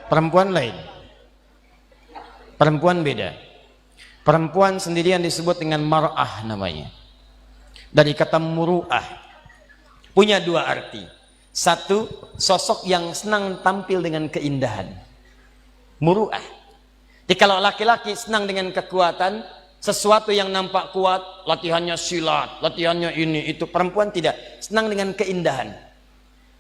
Perempuan lain. Perempuan beda. Perempuan sendirian disebut dengan mar'ah namanya. Dari kata muru'ah. Punya dua arti. Satu, sosok yang senang tampil dengan keindahan. Muru'ah. Jadi kalau laki-laki senang dengan kekuatan, sesuatu yang nampak kuat, latihannya silat, latihannya ini, itu. Perempuan tidak. Senang dengan keindahan.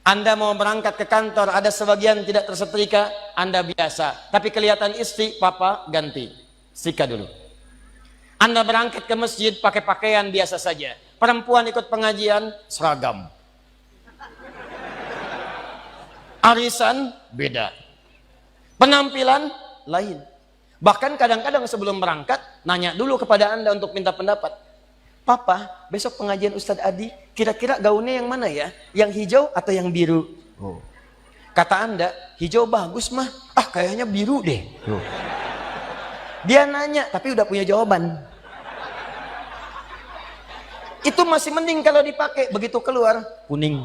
Anda mau berangkat ke kantor, ada sebagian tidak tersetrika, Anda biasa. Tapi kelihatan istri, papa ganti. Setrika dulu. Anda berangkat ke masjid pakai pakaian biasa saja. Perempuan ikut pengajian, seragam. Arisan, beda. Penampilan, lain. Bahkan kadang-kadang sebelum berangkat, nanya dulu kepada Anda untuk minta pendapat. Papa, besok pengajian Ustadz Adi, kira-kira gaunnya yang mana ya? Yang hijau atau yang biru? Oh. Kata Anda, hijau bagus mah. Ah, kayaknya biru deh. Oh. Dia nanya, tapi udah punya jawaban. Itu masih mending kalau dipakai. Begitu keluar, kuning.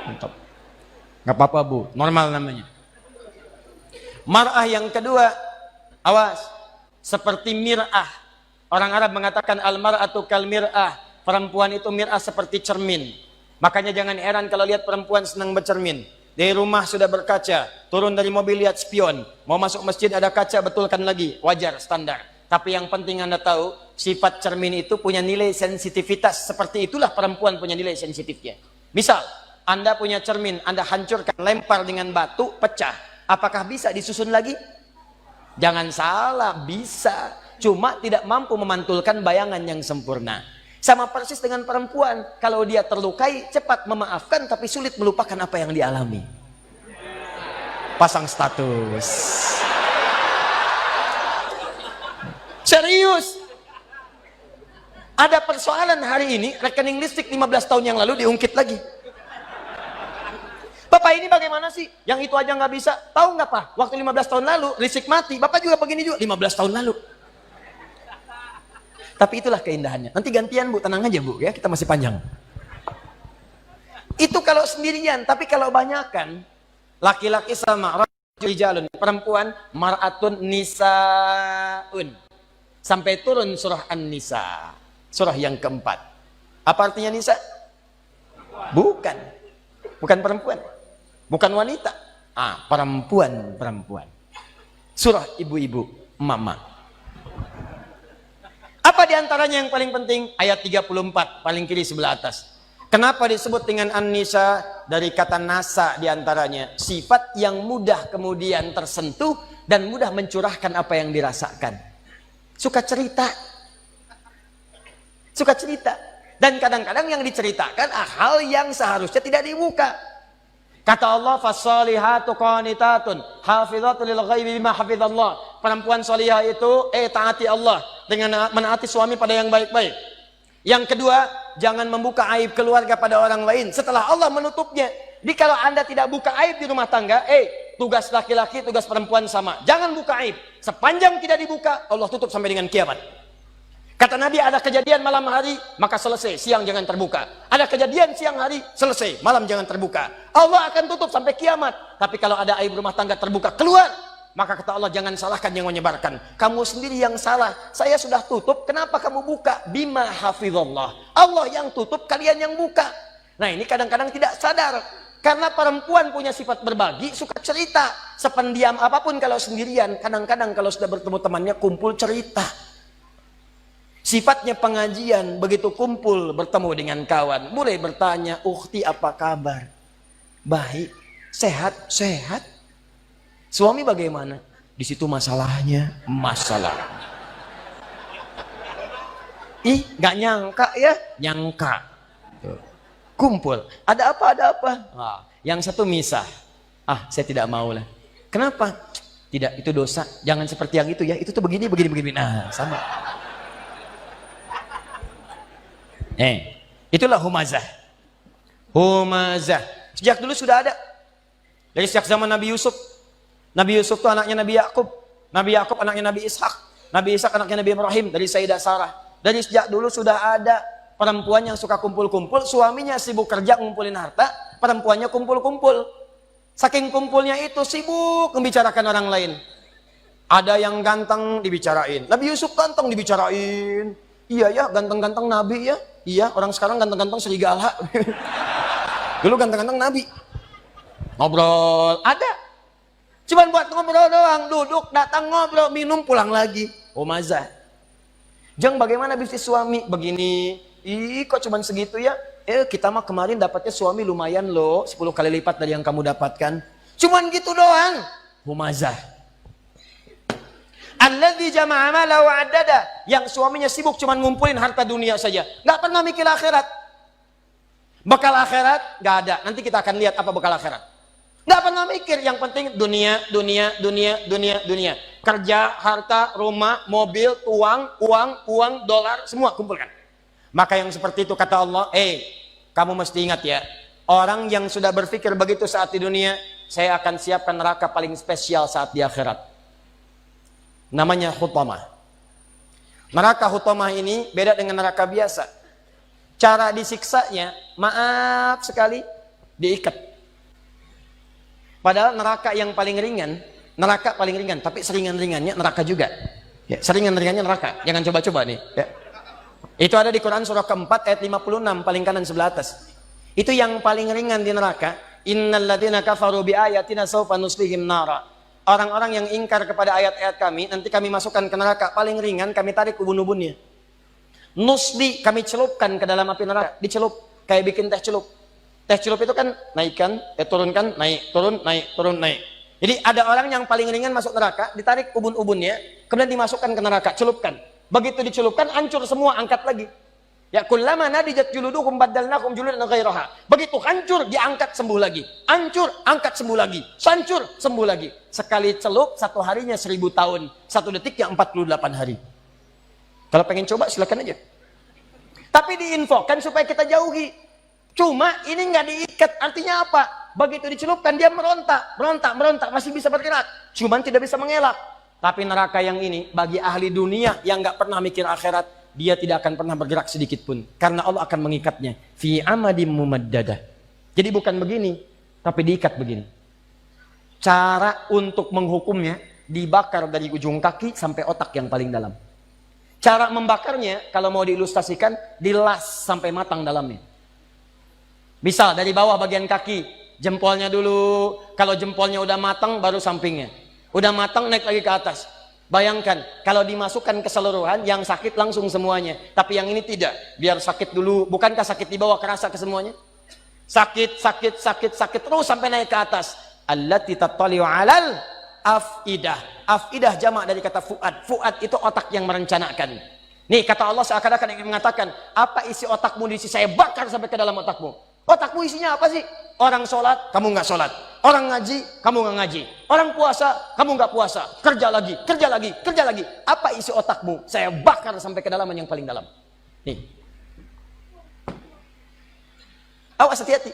Mantap. Gak apa-apa bu, normal namanya. Mar'ah yang kedua, awas. Seperti mir'ah. Orang Arab mengatakan al-mar'atu kal mir'ah. Perempuan itu mir'ah seperti cermin. Makanya jangan heran kalau lihat perempuan senang bercermin. Dari rumah sudah berkaca, turun dari mobil lihat spion. Mau masuk masjid ada kaca, betulkan lagi. Wajar, standar. Tapi yang penting Anda tahu, sifat cermin itu punya nilai sensitivitas. Seperti itulah perempuan punya nilai sensitifnya. Misal, Anda punya cermin, Anda hancurkan, lempar dengan batu, pecah. Apakah bisa disusun lagi? Jangan salah, bisa. Cuma tidak mampu memantulkan bayangan yang sempurna. Sama persis dengan perempuan. Kalau dia terlukai, cepat memaafkan, tapi sulit melupakan apa yang dialami. Pasang status. Serius. Ada persoalan hari ini, rekening listrik 15 tahun yang lalu diungkit lagi. Bapak ini bagaimana sih? Yang itu aja nggak bisa. Tahu nggak Pak? Waktu 15 tahun lalu listrik mati. Bapak juga begini juga 15 tahun lalu. Tapi itulah keindahannya. Nanti gantian bu, tenang aja bu ya. Kita masih panjang. Itu kalau sendirian. Tapi kalau banyakan, laki-laki sama rijalun, perempuan mar'atun nisaun. Sampai turun surah An-Nisa. Surah yang keempat. Apa artinya nisa? Bukan. Bukan perempuan. Bukan wanita. Ah, perempuan. Surah ibu-ibu, mama. Apa diantaranya yang paling penting? Ayat 34, paling kiri sebelah atas. Kenapa disebut dengan An-Nisa? Dari kata nasa diantaranya. Sifat yang mudah kemudian tersentuh dan mudah mencurahkan apa yang dirasakan. Suka cerita. Suka cerita. Dan kadang-kadang yang diceritakan hal yang seharusnya tidak dibuka. Kata Allah, fasalihatu qanitatun hafizatu lil ghaibi bima hafizallah. Perempuan salihah itu taati Allah dengan menaati suami pada yang baik-baik. Yang kedua, jangan membuka aib keluarga pada orang lain setelah Allah menutupnya. Jadi kalau Anda tidak buka aib di rumah tangga, tugas laki-laki, tugas perempuan sama. Jangan buka aib. Sepanjang tidak dibuka, Allah tutup sampai dengan kiamat. Kata Nabi, ada kejadian malam hari, maka selesai, siang jangan terbuka. Ada kejadian siang hari, selesai, malam jangan terbuka. Allah akan tutup sampai kiamat. Tapi kalau ada aib rumah tangga terbuka, keluar. Maka kata Allah, jangan salahkan yang menyebarkan. Kamu sendiri yang salah. Saya sudah tutup, kenapa kamu buka? Bima hafizallah. Allah yang tutup, kalian yang buka. Nah ini kadang-kadang tidak sadar. Karena perempuan punya sifat berbagi, suka cerita. Sependiam apapun kalau sendirian. Kadang-kadang kalau sudah bertemu temannya, kumpul cerita. Sifatnya pengajian, begitu kumpul bertemu dengan kawan, mulai bertanya, "Ukhti apa kabar?" "Baik." "Sehat?" "Sehat." "Suami bagaimana?" "Di situ masalahnya." "Masalah." Ih, nggak nyangka ya? Nyangka. Kumpul, "Ada apa? Ada apa?" Nah, yang satu misah. "Ah, saya tidak mau lah." "Kenapa?" "Tidak, itu dosa. Jangan seperti yang itu ya. Itu tuh begini. Nah, sama. Itulah humazah. Humazah. Sejak dulu sudah ada. Dari sejak zaman Nabi Yusuf. Nabi Yusuf itu anaknya Nabi Yakub. Nabi Yakub anaknya Nabi Ishak. Nabi Ishak anaknya Nabi Ibrahim. Dari Sayyidah Sarah. Dari sejak dulu sudah ada Perempuan yang suka kumpul-kumpul, suaminya sibuk kerja ngumpulin harta, perempuannya kumpul-kumpul. Saking kumpulnya itu sibuk membicarakan orang lain. Ada yang ganteng dibicarain. Nabi Yusuf ganteng dibicarain. Iya ya, ganteng-ganteng Nabi ya. Iya, orang sekarang ganteng-ganteng serigala. Dulu ganteng-ganteng Nabi. Ngobrol, ada. Cuman buat ngobrol doang, duduk, datang ngobrol, minum, pulang lagi. Oh mazah. Jeng bagaimana bisnis suami? Begini. Ih, kok cuman segitu ya? Kita mah kemarin dapatnya suami lumayan loh, 10 kali lipat dari yang kamu dapatkan. Cuman gitu doang. Humazah. Alladzi jama'a mala wa 'addada, yang suaminya sibuk cuman ngumpulin harta dunia saja, enggak pernah mikir akhirat. Bekal akhirat enggak ada. Nanti kita akan lihat apa bekal akhirat. Enggak pernah mikir, yang penting dunia, dunia, dunia, dunia, dunia. Kerja, harta, rumah, mobil, uang, dolar, semua kumpulkan. Maka yang seperti itu kata Allah, kamu mesti ingat ya, orang yang sudah berpikir begitu saat di dunia, saya akan siapkan neraka paling spesial saat di akhirat. Namanya Hutamah. Neraka Hutamah ini beda dengan neraka biasa. Cara disiksanya, maaf sekali, diikat. Padahal neraka yang paling ringan, tapi seringan-ringannya neraka juga. Ya, seringan-ringannya neraka. Jangan coba-coba nih. Ya. Itu ada di Quran surah keempat ayat 56 paling kanan sebelah atas. Itu yang paling ringan di neraka. Innal ladzina kafaru bi ayatina sawfa nuslihim nara. Orang-orang yang ingkar kepada ayat-ayat kami, nanti kami masukkan ke neraka. Paling ringan kami tarik ubun-ubunnya. Nusli kami celupkan ke dalam api neraka. Dicelup kayak bikin teh celup. Teh celup itu kan naikkan, turunkan, naik, turun, naik, turun, naik. Jadi ada orang yang paling ringan masuk neraka, ditarik ubun-ubunnya, kemudian dimasukkan ke neraka, celupkan. Begitu dicelupkan, hancur semua, angkat lagi. Ya kullama nadijat juluduhum baddalnakum juludan ghairaha. Begitu hancur, diangkat sembuh lagi. Hancur, angkat sembuh lagi. Hancur, sembuh lagi. Sekali celup, 1 harinya 1000 tahun. 1 detiknya 48 hari. Kalau pengen coba silakan aja. Tapi diinfokan supaya kita jauhi. Cuma ini nggak diikat, artinya apa? Begitu dicelupkan dia merontak, masih bisa bergerak. Cuman tidak bisa mengelak. Tapi neraka yang ini, bagi ahli dunia yang nggak pernah mikir akhirat, dia tidak akan pernah bergerak sedikit pun. Karena Allah akan mengikatnya. Fi amadim mumaddadah. Jadi bukan begini, tapi diikat begini. Cara untuk menghukumnya, dibakar dari ujung kaki sampai otak yang paling dalam. Cara membakarnya, kalau mau diilustrasikan, dilas sampai matang dalamnya. Misal dari bawah bagian kaki, jempolnya dulu. Kalau jempolnya udah matang, baru sampingnya. Udah matang naik lagi ke atas. Bayangkan kalau dimasukkan keseluruhan, yang sakit langsung semuanya. Tapi yang ini tidak. Biar sakit dulu. Bukankah sakit di bawah kerasa ke semuanya? Sakit terus sampai naik ke atas. Allati tattali'u 'alal afidah. Afidah jamak dari kata fuad. Fuad itu otak yang merencanakan. Nih kata Allah seakan-akan ingin mengatakan, apa isi otakmu diisi saya bakar sampai ke dalam otakmu. Otakmu isinya apa sih? Orang sholat, kamu nggak sholat. Orang ngaji, kamu nggak ngaji. Orang puasa, kamu nggak puasa. Kerja lagi. Apa isi otakmu? Saya bakar sampai ke dalaman yang paling dalam. Nih. Awas hati-hati.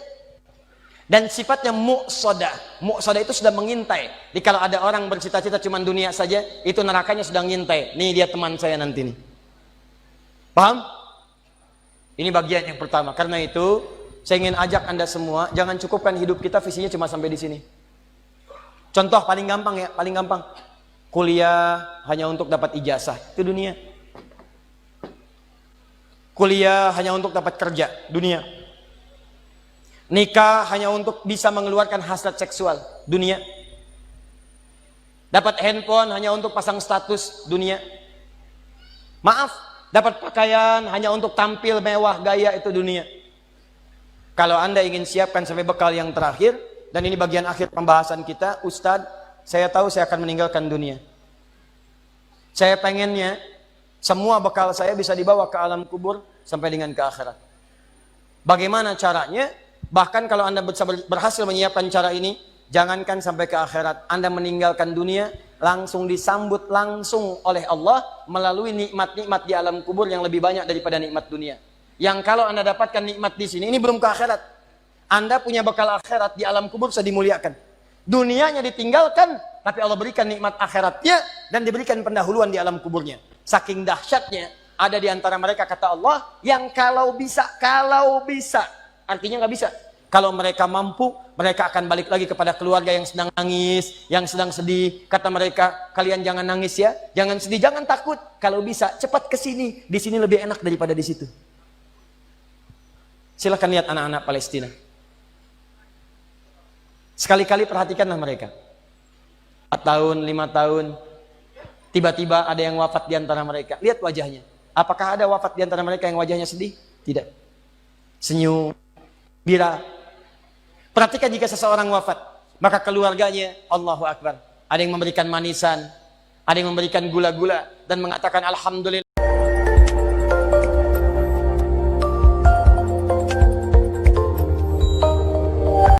Dan sifatnya muqsadah. Muqsadah itu sudah mengintai. Jadi kalau ada orang bercita-cita cuma dunia saja, itu nerakanya sudah ngintai. Nih dia teman saya nanti nih. Paham? Ini bagian yang pertama. Karena itu saya ingin ajak Anda semua, jangan cukupkan hidup kita visinya cuma sampai di sini. Contoh paling gampang ya, paling gampang. Kuliah hanya untuk dapat ijazah, itu dunia. Kuliah hanya untuk dapat kerja, dunia. Nikah hanya untuk bisa mengeluarkan hasrat seksual, dunia. Dapat handphone hanya untuk pasang status, dunia. Maaf, dapat pakaian hanya untuk tampil mewah gaya, itu dunia. Kalau Anda ingin siapkan sampai bekal yang terakhir, dan ini bagian akhir pembahasan kita, Ustadz, saya tahu saya akan meninggalkan dunia. Saya pengennya, semua bekal saya bisa dibawa ke alam kubur, sampai dengan ke akhirat. Bagaimana caranya? Bahkan kalau Anda berhasil menyiapkan cara ini, jangankan sampai ke akhirat, Anda meninggalkan dunia, langsung disambut langsung oleh Allah, melalui nikmat-nikmat di alam kubur yang lebih banyak daripada nikmat dunia. Yang kalau Anda dapatkan nikmat di sini, ini belum ke akhirat. Anda punya bekal akhirat di alam kubur bisa dimuliakan. Dunianya ditinggalkan, tapi Allah berikan nikmat akhiratnya dan diberikan pendahuluan di alam kuburnya. Saking dahsyatnya, ada di antara mereka, kata Allah, yang kalau bisa, artinya nggak bisa. Kalau mereka mampu, mereka akan balik lagi kepada keluarga yang sedang nangis, yang sedang sedih. Kata mereka, kalian jangan nangis ya, jangan sedih, jangan takut. Kalau bisa, cepat ke sini. Di sini lebih enak daripada di situ. Silahkan lihat anak-anak Palestina. Sekali-kali perhatikanlah mereka. 4 tahun, 5 tahun, tiba-tiba ada yang wafat di antara mereka. Lihat wajahnya. Apakah ada wafat di antara mereka yang wajahnya sedih? Tidak. Senyum, bira. Perhatikan jika seseorang wafat, maka keluarganya, Allahu Akbar, ada yang memberikan manisan, ada yang memberikan gula-gula, dan mengatakan Alhamdulillah.